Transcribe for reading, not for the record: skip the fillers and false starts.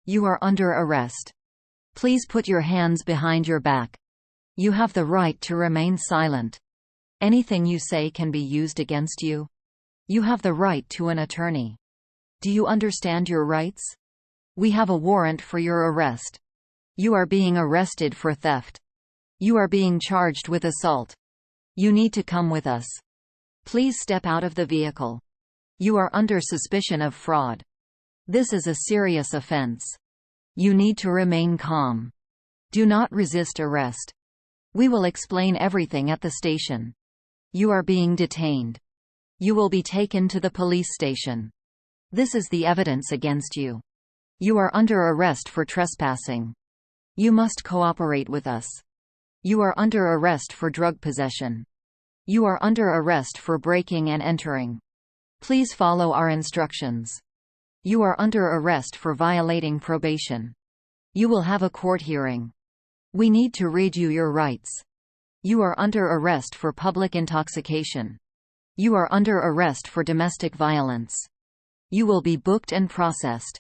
You are under arrest. Please put your hands behind your back. You have the right to remain silent. Anything you say can be used against you. You have the right to an attorney. Do you understand your rights? We have a warrant for your arrest. You are being arrested for theft. You are being charged with assault. You need to come with us. Please step out of the vehicle. You are under suspicion of fraud. This is a serious offense. You need to remain calm. Do not resist arrest. We will explain everything at the station. You are being detained. You will be taken to the police station. This is the evidence against you. You are under arrest for trespassing. You must cooperate with us. You are under arrest for drug possession. You are under arrest for breaking and entering. Please follow our instructions. You are under arrest for violating probation. You will have a court hearing. We need to read you your rights. You are under arrest for public intoxication. You are under arrest for domestic violence. You will be booked and processed.